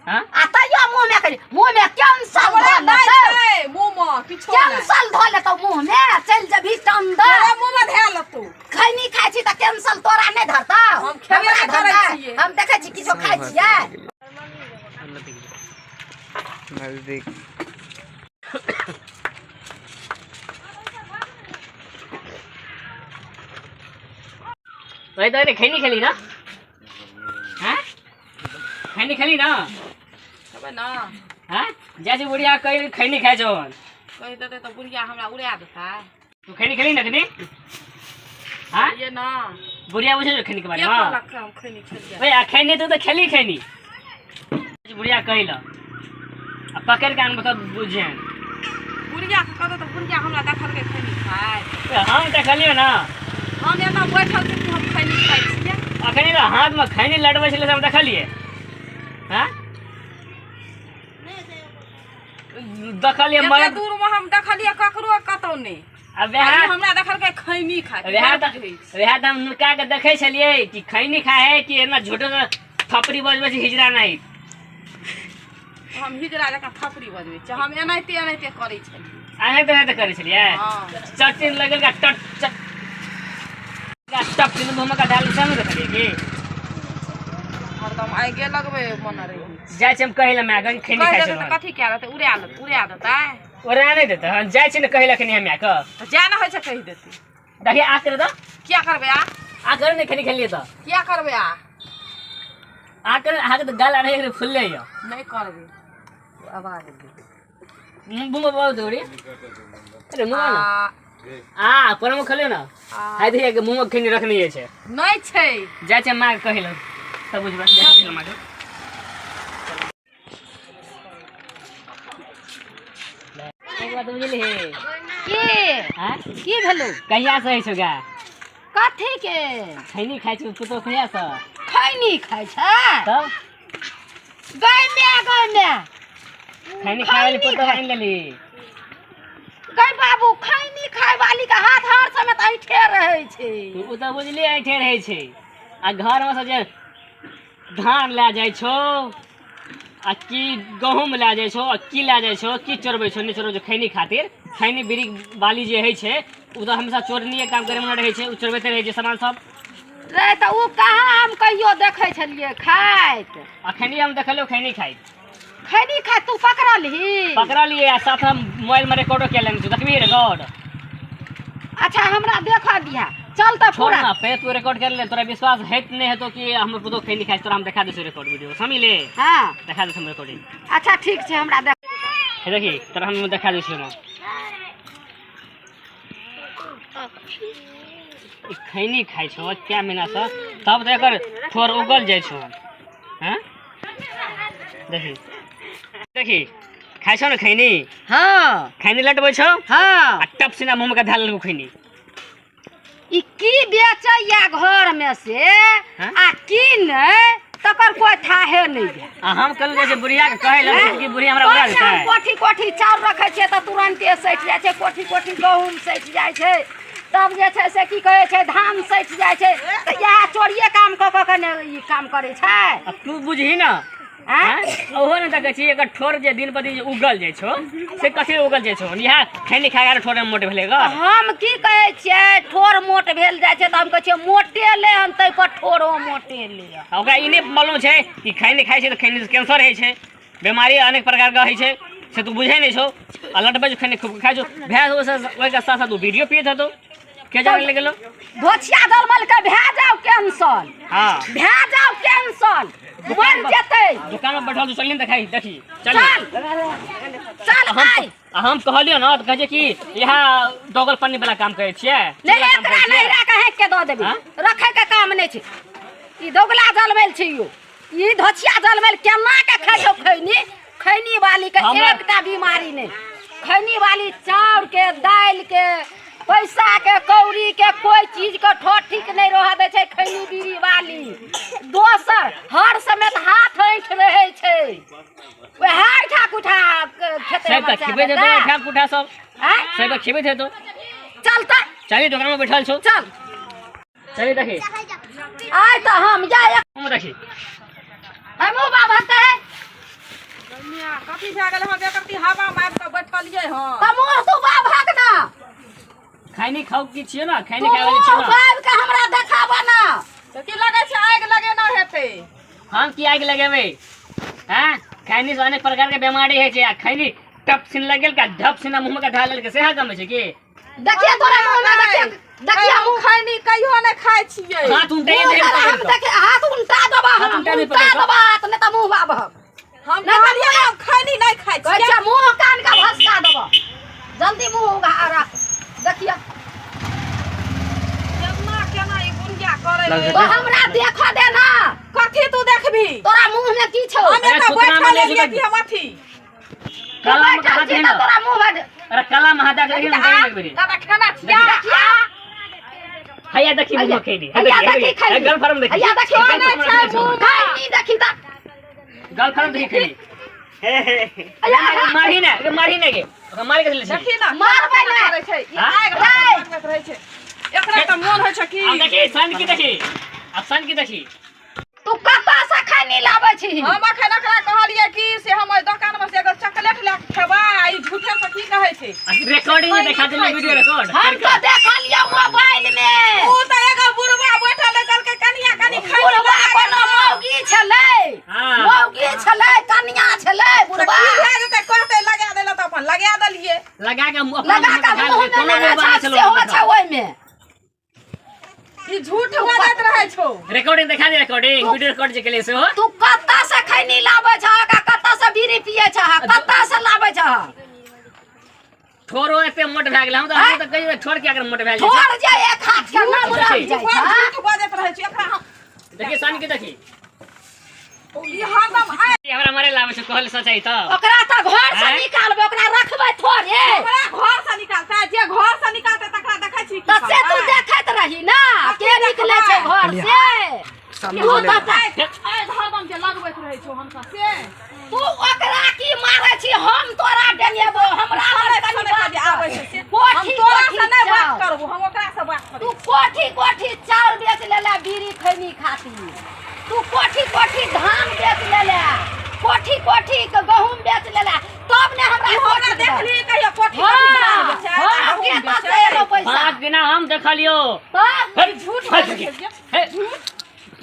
हां आता या मुंह में कैंसल धोले छै मुंह में किछो कैंसल धोले तो मुंह में चल जभी अंदर अरे मुंह में धैल तू खैनी खाइ छी त कैंसल तोरा नै धरता हम खेबे नै करै छियै हम देखै छी किछो खाइ छियै नजदीक वही तो खैनी खेली ना हैं खैनी खेली ना तबे ना हैं जैसे बुढ़िया कहीं खैनी खाए जोन कहि देते तो बुढ़िया हमरा उड़ा देता तू खैनी खेली ना कनी हां ये ना बुढ़िया बुझे जो खैनी के बारे में हां हम खैनी खेल भाई आ खैनी तो खेली खैनी बुढ़िया कहिला अब पकड़ के आन बता बुझे बुढ़िया के कहतो तो बुढ़िया हमरा देखल के खैनी खाए हम देखलियो ना हम एना बैठल छी हम खैनी खाइ छियै अखनी तो हाथ में खैनी लड़बै छले हम देखलिए हां देखलिए एते मर दूर में हम देखलिए ककरो कतौ नै अब यहाँ हमरा देखल के खैनी खाए वह हम नुका के देखे छलिए कि खैनी खाए है कि एना झूठो के थपड़ी बजबै छै हिजरा नहीं हम हिजरा जका थपड़ी बजबै छै हम एनाइते करै छलिए आने तो करे छलिए हां चटनी लगल का टट टप दिन धोमा का डाल सामने देखलिए कि हरदम आइ गे लगबे मन रही जाय छै हम कहले मैं अगर खैनी खाइ छै कथी क्या रहते उड़ा देता ओरा नहीं देता हम जाय छै न कहले खनी हम का तो जाना है कह देती देखिए आ कर दो क्या करबे आ कर नहीं खनी खेलिए तो क्या करबे आ कर हाथ तो गाल आने फुल ले नहीं करबे आवाज दे मुंह में बहुत दौड़ी अरे मुंह ना पर मुंह खलियो ना हाय देखिए के मुंह में खनी रखनी है नहीं छै जाय छै मां कहले तब बुझबा जाय छै मां एक बात बुझली है की भेलो कहिया से है गा कथी के खैनी खाइ छै तो कहिया से खैनी खाइ छै तब गै खैनी खाय वाली फोटो आइन लेली गै बाबू खैनी खाय वाली के हाथ हर समय ऐठे रहै छै तू तो बुझली ऐठे रहै छै आ घर में से जे धान ले जाय छो आ की गहूम ले जाय छो आ की ले जाय छो की चोरबै छो नहीं चोरबै खैनी खातिर खैनी बिरी बाली जे है छै उ तो हमेशा चोरनीय काम करे में रहै छै उ चोरबैते रहै छै सामान सब रे त उ कहाँ हम कहियो देखै छलिए खाइत अखनी हम देखलियो खैनी खाइत खैनी खाय तू पकड़ा लिए आ साथ हम मोबाइल में रिकॉर्डो के लेने देखबी रिकॉर्ड अच्छा हमरा देखा दिया चल त छोड़ पूरा ना पे तू रिकॉर्ड कर ले तोरा विश्वास है नहीं है तो कि हम पुतो खैनी खाइ तोरा हम दिखा दे रिकॉर्ड वीडियो समझ ले हां दिखा दे हम रिकॉर्डिंग अच्छा ठीक छै हमरा देख है देखी तोरा हम दिखा दे हम खैनी खाइ छो क्या महीना से तब तो एकर ठोर उगल जाय छो हैं देखी देखी खाइ छो ना खैनी हां खैनी लटबै छो हां आ टप सिना मुंह में का ढाल खैनी ई की बेचैया घर में से आ की नहीं तकर कोई थाहे नहीं है आ हम कल जे बुढ़िया के कहै लगे कि बुढ़िया हमरा उड़ा देतै कोठी कोठी चाउर रखै छै त तुरंते सैठ जाय छै कोठी कोठी गहूम सैठ जाय छै तब जे छै से की कहै छै धान सैठ जाय छै त इएह चोरिये काम क के ने ई काम करै छै अब तू बुझही ना ओहो न देखे छी एकर ठोर जे दिन पर दिन उगल जाय छो से कथि उगल जाय छो इहा खैनी खाय ठोर में मोट भेले ग हम की कहै छियै ठोर मोट भेल जाय छै त हम कहै छियै मोटे ले हम तै पर ठोरो मोटे ले ओकरा ई नहीं मालूम छै कि खैनी खाय छै त खैनी से कैंसर है छै बीमारी अनेक प्रकार का है छै से तू बुझै नहीं छो आ लटबै खैनी खूब खाय छो भैंस ओइ के साथ साथ तू वीडियो पियत हतो के जाने ले गेलो धोचिया दलमल के भै जाओ कैंसल हां भै जाओ कैंसल मर जेतै दुकान में बैठल तू चलिन देखाई देखी चल चल भाई हम कहलियो ना त कहे कि यहाँ डोगल पन्नी वाला काम करे छिए ले एकरा नहिरा कहे के द देबी रखे के काम नहीं छै ई दोगला जलमेल छै यो ई धोचिया जलमेल केना के खाइयो खैनी वाली के एकटा बीमारी नहीं खैनी वाली चाउर के दाल के पैसा के कौड़ी के कोई चीज के ठो ठीक नहीं रह दे छै खैनी बीड़ी वाली दोसर हर समय हाथ ऐठ रहे छै वह ठाकुठा खेते सब खिबे दे तो ठाकुठा सब सब खिबे दे तो चल त चली दुकान में बैठल छो चल चली देखी आय त हम जाए हम देखी हम बाबा है भए गेल हम एकरती हवा मार के बैठलिए हँ त मुंह तू बा भाग ना खैनी खाओ की छियै ना खैनी तू खाय वाली छियै मुंह ना बाब के हमरा देखाबा ना तो की लगे छै आग लगे न हेतै हम की आग लगेबै हैं खैनी से अनेक प्रकार के बीमारी है छै खैनी टप सिन लगेल का ढप सिन मुंह में ढाल के सेहा गम छै की देखिए तोरा मुंह में देखिए हम खैनी कहियो नहि खाइ छियै हाथ उल्टे हम देखे हाथ उल्टा दबा हाथ हम उल्टा नहीं उल्टा पकड़। दबा त न त मुंह बाब हम कहलिए हम खैनी नहि खाइ छियै अच्छा मुंह कान का भसका दबा जल्दी मुंह उघारा देखिए केना केना ई बुढ़िया करे लग तो हमरा देखा दे ना कथी तू देखबी तोरा मुंह में की छौ हम एका सुतना में बैठल ले लेलिए जेबै। कि हम अथी काला में बैठल हाथ छी है ना ना तोरा मुंह में अरे काला में हाथ डाल के ना लगबे तब खाना छिया हैया देखी मुंह खैनी हैया देखी खैनी। गल फरम देखी हैया देखी खैनी देखी ता गल फरम देखी खैनी हैया मारी ना के ओकरा मारी के ले छी देखी ना मारबै ना। करे छै ई हाँ? आग लगत रहै छै एकरा त मोन होइ छै कि अब देखी सन की देखी अब सन की देखी तू कत्ता से खैनी लाबै छी हम अखन एकरा कहलिए कि से हम ओइ दोकान में से एगो चॉकलेट ले के खेबा ई झूठे से की कहै छै रिकॉर्डिंग में दिखा देली वीडियो रिकॉर्ड हम तो देखलिए मोबाइल में ऊ त एगो बुढ़वा बैठल कल के कनिया कनी खाइ बुढ़वा कोनो मौगी छलै हाँ। मौगी छलै कन्या छलै बुढ़वा भए जेतै कहतै लगा देला त अपन लगा देलिए लगा के लगा के मुंह में कोनो लेने बोलबा छौ सेहो छै ओइ में ई झूठ बाजैत रहै छौ रिकॉर्डिंग दिखा दे रिकॉर्डिंग वीडियो रिकॉर्ड जे केले से हो तू कत्ता से खैनी लाबै छ कत्ता से बीड़ी पिए छ कत्ता से लाबै छ ठोरो एते मोट भए गेल हम त कहियो ठोर के अगर मोट भए जाइ छोड़ जे एक हाथ के नाम रह ई जाइ बड़ छ झूठ बाजैत रहै छै एकरा हम देखी सन की देखी ई हरदम आइ हमरा मारे लावे छै कहल सच्चाई त ओकरा त घर से हैं? निकालबै ओकरा रखबै थोड़े हमरा घर से निकालता जे घर से निकालते तकरा देखै छी त से तू देखैत रही ना के निकले छै घर से सामने तू बोले। त आइ हरदम जे लगबैत रहै छौ हमका से तू ओकरा की मारै छी हम तोरा डेनेबो हमरा हमरा लग कनी कनी बात जे आबै छै से हम कोठी तोरा से कोठी नहि बात चाउर। करबो हम ओकरा से बात तू करबो कोठी कोठी चाउर बेच लेला बीड़ी खैनी खाती तू कोठी कोठी धान बेच लेला कोठी कोठी के गहूम बेच लेला तब ने हमरा तू हमरा कोठी देखली कहियो कोठी हाँ, कोठी धान बेचै हाँ, गहूम के पास बेचै। एलो पैसा 5 दिन हम देखलियो तो झूठ हे, बाजै छै हे,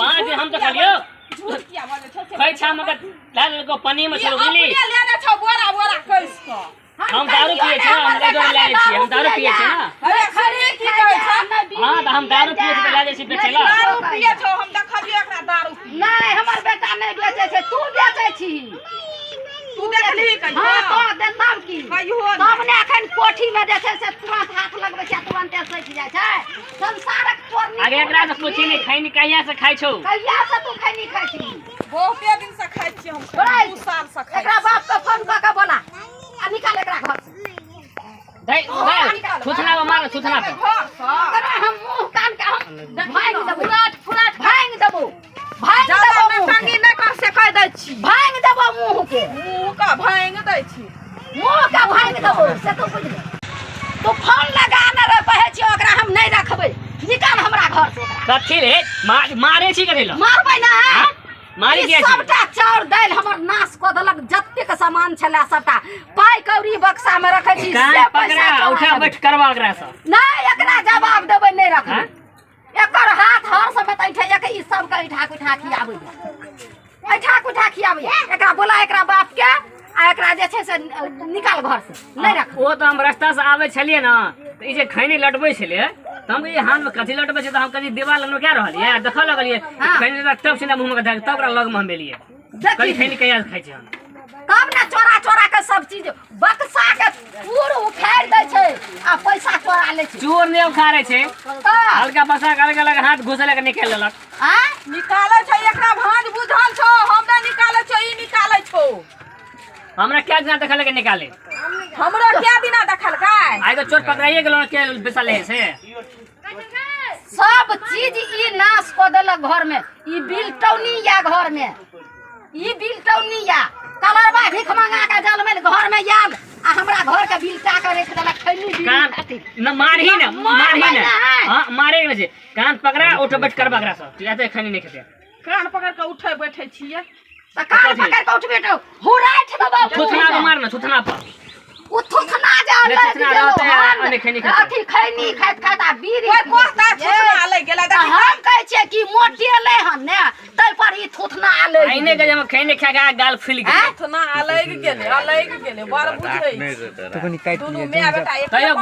5 दिन हम देखलियो झूठ किया बाजै छौ से पैसा मगर लाल को पानी में ये चलो बुझली अपने लेने छौ बोरा बोरा कैस के हम दारू पिए छै हम लेडर ले छी हम दारू पिए छै ना अरे खरी की कहै छै हां त हम दारू पिए छै त ले जाइ छी बेचेला दारू पिए छौ हम देखलियो एकरा दारू पिए नहीं हमर बेटा नहीं बेचे छै तू बेचे छी तू देखली कहियो हाँ तो देताम की कहियो तब नहीं ने एखन कोठी में जे छै से तुरंत हाथ लगबै छै तुरंते सैठ जाइ छै संसारक चोरनी आगे एकरा से पूछी नहीं खैनी कहिया से खाइ छौ कहिया से तू खैनी खाइ छी बहुते दिन से खाइ छी हम बड़ा 2 साल से खाइ एकरा बाप के फोन कऽ के बोला आ निकाल एकरा घर से दे सुथना पे मार सुथना पे घर से अरे हम मुंह कान के हम भांग देबो फुराट भांग देबो ज्यादा मुंह नटंगी के। नहीं कर से कह दै छी भांग देबो मुंह के मुंह का भांग दै छी मुंह के भांग देबो से तू बुझ ले तू फोन लगा न रे कहै छी ओकरा हम नहीं रखबै निकाल हमरा घर से एकरा। कथी रे मारे छी कथी लो मारबै ना मारी ई दिया छी सबटा चाउर दालि हमर नाश कऽ देलक जतेक सामान छलै सबटा पाइ कौड़ी बक्सा में रखै छी कान से पकड़ा पैसा उठा बैठ करवा एकरा से नहीं एकरा जवाब देबै नहीं रखबै हाँ? एकर हाथ हर समेत ऐठे एक ई सब के ऐठा कुठा खियाबै ऐठा कुठा खियाबै एकरा बोला एकरा बाप के आ एकरा जे छै से निकाल घर से नहीं रख ओ तो हम रास्ता से आवे छलिए ना तो ई जे खैनी लटबै छलिए तो हम ये हाथ में कथी लटबै छै तो हम कनी दीवार लग क्या रहलिए देखऽ लगलिए हाँ। खैनी तब से मुंह में धर तब ओकरा लग में हम एलिए कनी देखी खैनी कहिया से खाइ छी हम तब ने चोरा चोरा के सब चीज बक्सा के पूर उखाड़ दै छै आ पैसा चोरा लै छै चोर ने उखाड़े छै तो हल्का बसा अलग अलग हाथ घुसे लगे निकाल लेलक आ निकालै छै एकरा भांज बुझल छौ हम नहीं निकालै छौ ई निकालै छौ हमरा क्या दिना देखल के निकाले हमरो क्या दिना देखलकै आइ तो चोर पकड़ाइए गेलो के बेसाले से सब चीज ई नाश कऽ देलक घर में ई बिलटौनी या घर में ई बिलटौनी या कलरबा भीख मंगा के जलमैल घर में आयल आ हमरा घर के बिलटा के रख देलक खैनी कान बिल न मारही न मारही न मारबै हां मारे न छै कान पकड़ा उठ बैठ कर बकरा सब तू आते खैनी नहीं खेते कान पकड़ के उठै बैठै छियै त कान पकड़ के उठबे तो हुराठ दबो थुथना पर मारना थुथना पर उ थुथना जा ले थुथना रहते हैं अने खैनी खाते अथी खैनी खात खात आ बीड़ी कोई कोता थुथना ले गेला त हम कहै छियै कि मोटिएले हन ने तै पर ई थुथना आले आइने के जब खैनी खा के गाल फूल गए थुथना अलग गेले बार बुझै तो कनी काट दुनू लिया मैं बेटा एक तैयो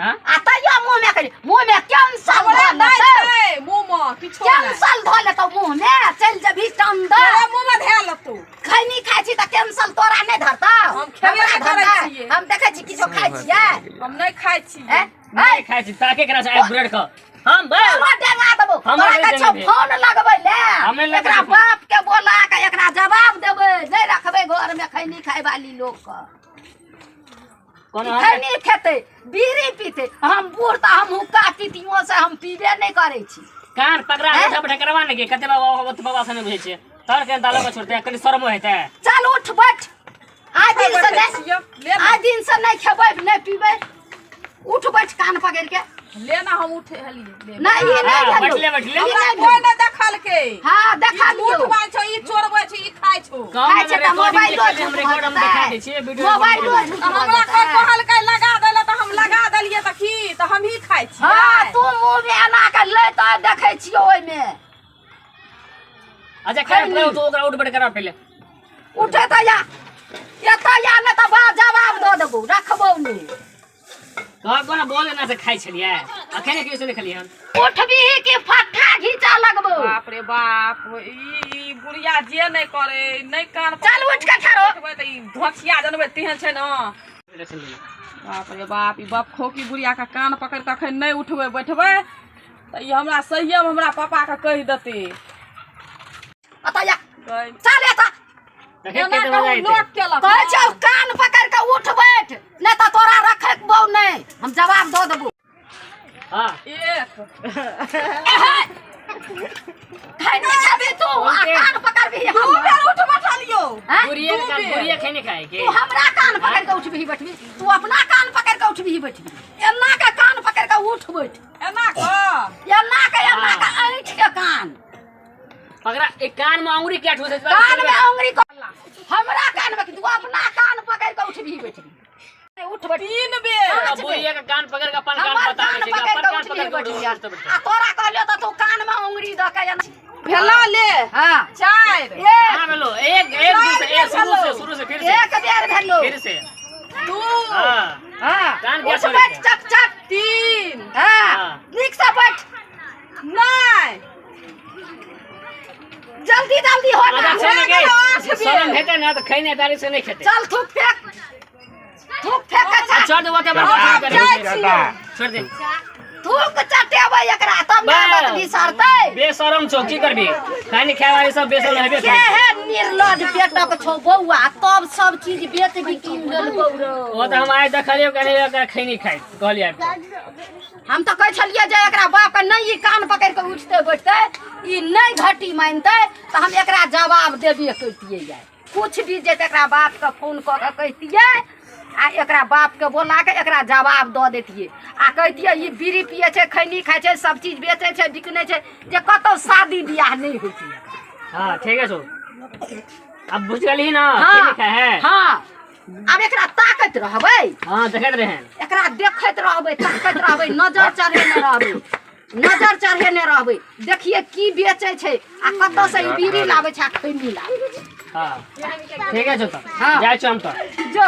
हां आ तैयो मुंह में कैंसल हमरा धोले नहीं छै मुंह में किछो नहीं कैंसल धोले तो मुंह में चल जबी अंदर तोरा मुंह में धैल तू खैनी खाइ छी त कैंसल तोरा नहि धरता हम खेबे हमरा करै धरता। छियै। हम देखै छी किछो खाइ छियै हम नहीं खाइ छी हैं? नहीं खाइ छी ताके करा से ब्रेड खा हम बे तोरा डेंगा देबो हमरा तोरा नहि कछो देबे। फोन लगबै ले हम नहि लगबै एकरा फोन। बाप के बोला के एकरा जवाब देबै नहीं रखबै घर में खैनी खाइ वाली लोग के कोनो खैनी खेतै बीड़ी पीते हम बूढ़ त हम हुक्का पीतियो से हम पीबे नहीं करै छी कान पकड़ा हैं? बैठा बैठा करवा ने के कते बाबा से नहीं बुझे छे तोर के दालो में छोड़ते कनी शर्म हेते चल उठ बैठ आज दिन से बैठै छियै, ले नहीं ना। आज दिन से नहीं खेबै नहीं पीबै उठ बैठ कान पकड़ के लेना हम उठे हली ले नहीं ये नहीं हाँ, भेलौ। बैठले, बैठले। ई हमरा नहीं कोई भेलौ। नहीं देखल के हाँ देखा ई लियो झूठ बाल छौ ई चोरबै छै ई खाइ छौ काम खाइ छै में त रिकॉर्डिंग मोबाइलो के हम रिकॉर्ड हम दिखा दै छियै वीडियो मोबाइलो त हमरा कोई कहल के लगा देला त हम लगा देलिए त की त हम ही खाइ छी हाँ तू मुंह में एना के ले त देखै छियो ओइ में अच्छा खाइ तो ओकरा उठ बैठ करा पहले उठे त या एता या ने त बा जवाब द देबो रखबो नहीं तोहर कोना बोल ना से खाइ छलिए अखने क्यों से नहीं खलिए हम उठबी कि फट्ठा घीचा लगबो बाप रे बाप ई बुढ़िया जे नहीं करे नहीं कान चल उठ के ठहरो बैठबै त ई धोखिया जनबै तेहन छै न बाप रे बाप ई बाप खोकी बुढ़िया के कान पकड़ के अखन नहीं उठबै बैठबै त ई हमरा सहियम हमरा पापा के कहि देतै अता या कहि चल एता देखे एना के कहू बजाई लोट केलक कहै छौ कान पकड़ के उठ बैठ नहीं त तोरा रखे बौ नहीं हम जवाब द देबो हां एक खैनी खाबी तू आ कान पकड़बी तू हम बेर उठ बैठा लियो हैं? बुढ़िया के कान बुढ़िया खैनी खाए के तू हमरा कान पकड़ के उठबी बैठबी तू अपना कान पकड़ के उठबी बैठबी एना के कान पकड़ के उठ बैठ एना क एना के ऐठ के कान पकड़ा एक कान में अंगुरी क्या ठोसे कान में अंगुरी को हमरा कान में तू अपना कान पकड़ के उठबी बैठबी उठ बैठ तीन बेर बुढ़िया का कान पकड़ के अपन कान हमर बता कान दे पकड़ अपन के कान उठबी पकड़ के बैठबी आ तोरा कहलियो त तू कान में अंगुरी द के भेला ले हां चार हां बोलो एक एक दूसरे शुरू से फिर से एक बेर भेलो फिर से दू हां हां कान क्या उठ छोड़े बैठ चक चक तीन हां हाँ। नीक से बैठ नहीं जल्दी जल्दी हो आधा ना छोड़ के आठ बेर। शर्म हेते ना तो खैने तारी से नहीं खेते चल थूक फेंक के चल छोड़ दे वो के हम कर जाइ छियै छोड़ दे थूक चटेबै एकरा तब ना बस। मत बिसरतै बेशरम छौ की करबी खैनी खाए वाली सब बेशरम हेबे के करे है निर्लज पेटक छौ बौआ तब सब चीज बेच बिकिन लेलकौ रो वो तो हम आए देखलियो कहलियो एकरा खैनी खाए कहलिए हम तो कह छलिए जे एकरा बाप के नहीं ई कान पकड़ के उठते बैठते ई नहीं घटी मानते तो हम एकरा जवाब देबे करतिए जाय कुछ भी जे एकरा बाप के फोन क के कहतिए आ एकरा बाप के बोला के एकरा जवाब द देतिए आ कहतिए ई बीड़ी पिए छै खैनी खाइ छै सब चीज बेचे छै बिकने छै जे कतौ शादी बियाह नहीं होइ छै हां ठीक है छौ अब बुझ गली ना हाँ। खैनी खाए है हाँ अब एकरा ताकत रहबै हां देखत रहे एकरा देखैत रहबै ताकैत रहबै नजर चढ़ेने रहबै नजर चढ़ेने रहबै देखिए की बेचै छै आ कतौ से ई बीड़ी लाबै छै आ खैनी लाबै छै हां ठीक है छौ तो हाँ। जाय छौ हम तो जो